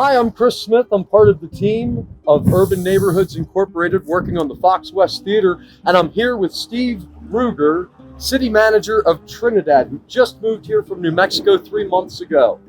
Hi, I'm Chris Smith. I'm part of the team of Urban Neighborhoods Incorporated working on the Fox West Theater, and I'm here with Steve Ruger, City Manager of Trinidad, who just moved here from New Mexico 3 months ago.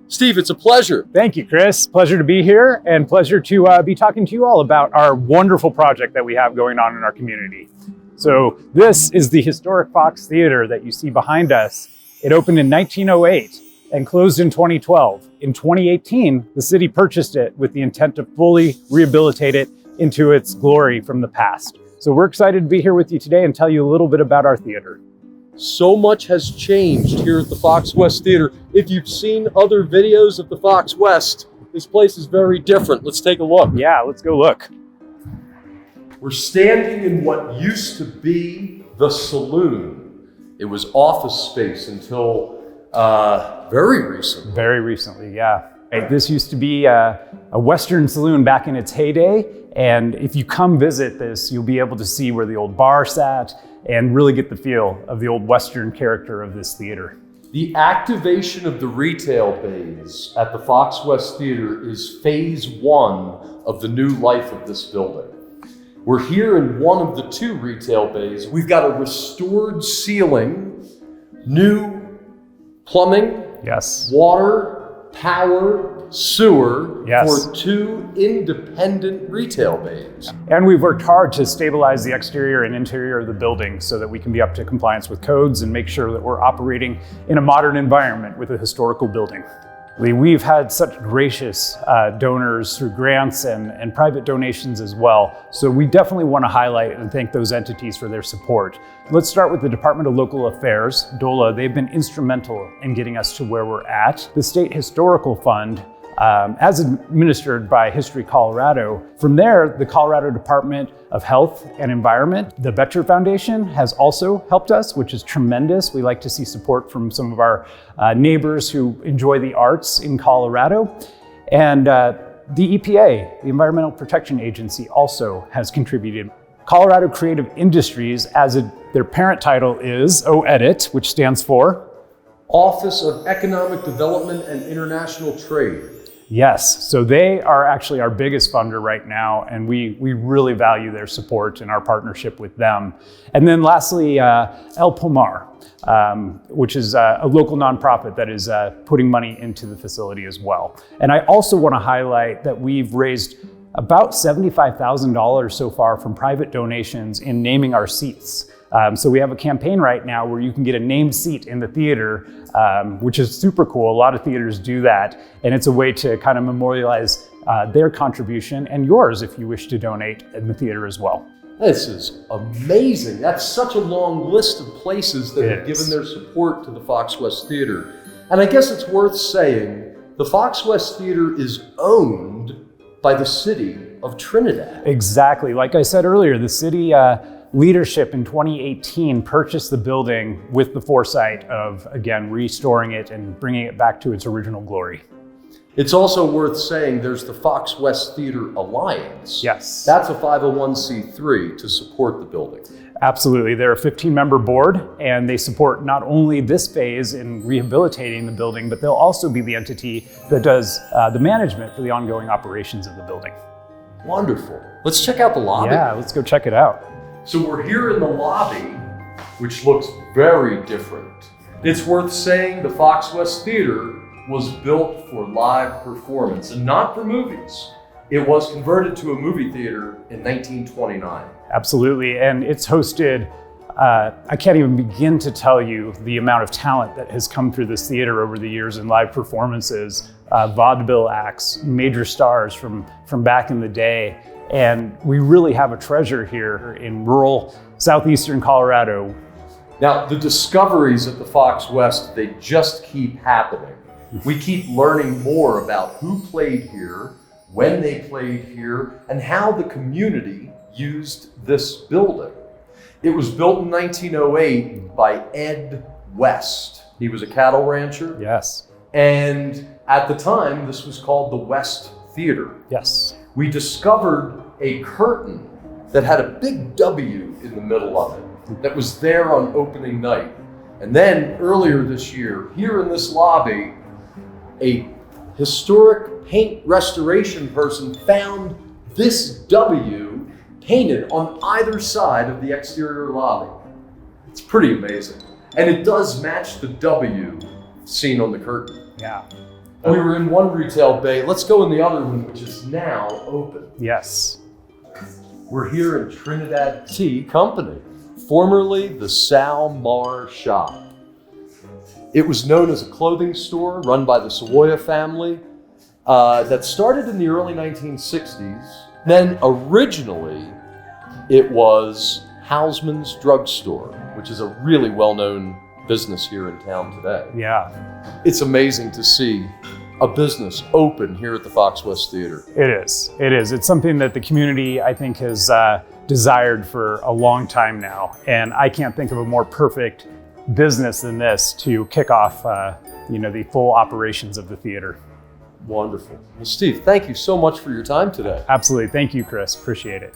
Steve, it's a pleasure. Thank you, Chris. Pleasure to be here and pleasure to be talking to you all about our wonderful project that we have going on in our community. So this is the historic Fox Theater that you see behind us. It opened in 1908 and closed in 2012. In 2018, the city purchased it with the intent to fully rehabilitate it into its glory from the past. So we're excited to be here with you today and tell you a little bit about our theater. So much has changed here at the Fox West Theater. If you've seen other videos of the Fox West, this place is very different. Let's take a look. Yeah, let's go look. We're standing in what used to be the saloon. It was office space until very recently. Very recently, yeah. This used to be a Western saloon back in its heyday. And if you come visit this, you'll be able to see where the old bar sat and really get the feel of the old Western character of this theater. The activation of the retail bays at the Fox West Theater is phase one of the new life of this building. We're here in one of the two retail bays. We've got a restored ceiling, new plumbing, yes, water, power, sewer, yes, for two independent retail bays. And we've worked hard to stabilize the exterior and interior of the building so that we can be up to compliance with codes and make sure that we're operating in a modern environment with a historical building. We've had such gracious donors through grants and private donations as well. So we definitely want to highlight and thank those entities for their support. Let's start with the Department of Local Affairs, DOLA. They've been instrumental in getting us to where we're at. The State Historical Fund, as administered by History Colorado. From there, the Colorado Department of Health and Environment, the Betcher Foundation has also helped us, which is tremendous. We like to see support from some of our neighbors who enjoy the arts in Colorado. And the EPA, the Environmental Protection Agency, also has contributed. Colorado Creative Industries, their parent title is OEDIT, which stands for Office of Economic Development and International Trade. Yes, so they are actually our biggest funder right now, and we really value their support and our partnership with them. And then lastly, El Pomar, which is a local nonprofit that is putting money into the facility as well. And I also want to highlight that we've raised about $75,000 so far from private donations in naming our seats. So we have a campaign right now where you can get a named seat in the theater, which is super cool. A lot of theaters do that, and it's a way to kind of memorialize their contribution and yours if you wish to donate in the theater as well. This is amazing. That's such a long list of places that have given their support to the Fox West Theater. And I guess it's worth saying the Fox West Theater is owned by the City of Trinidad. Exactly. Like I said earlier, the city leadership in 2018 purchased the building with the foresight of, again, restoring it and bringing it back to its original glory. It's also worth saying there's the Fox West Theater Alliance. Yes. That's a 501c3 to support the building. Absolutely. They're a 15-member board, and they support not only this phase in rehabilitating the building, but they'll also be the entity that does the management for the ongoing operations of the building. Wonderful. Let's check out the lobby. Yeah, let's go check it out. So we're here in the lobby, which looks very different. It's worth saying the Fox West Theater was built for live performance and not for movies. It was converted to a movie theater in 1929. Absolutely, and it's hosted, I can't even begin to tell you the amount of talent that has come through this theater over the years in live performances, vaudeville acts, major stars from back in the day. And we really have a treasure here in rural southeastern Colorado. Now, the discoveries at the Fox West, they just keep happening. We keep learning more about who played here, when they played here, and how the community used this building. It was built in 1908 by Ed West. He was a cattle rancher. Yes. And at the time, this was called the West Theater. Yes. We discovered a curtain that had a big W in the middle of it that was there on opening night. And then earlier this year, here in this lobby, a historic paint restoration person found this W painted on either side of the exterior lobby. It's pretty amazing. And it does match the W seen on the curtain. Yeah. We were in one retail bay. Let's go in the other one, which is now open. Yes. We're here in Trinidad Tea Company, formerly the Sal Mar Shop. It was known as a clothing store run by the Savoya family that started in the early 1960s. Then originally, it was Hausman's Drugstore, which is a really well-known business here in town today. Yeah. It's amazing to see a business open here at the Fox West Theater. It is. It is. It's something that the community, I think, has desired for a long time now. And I can't think of a more perfect business than this to kick off the full operations of the theater. Wonderful. Well, Steve, thank you so much for your time today. Absolutely. Thank you, Chris. Appreciate it.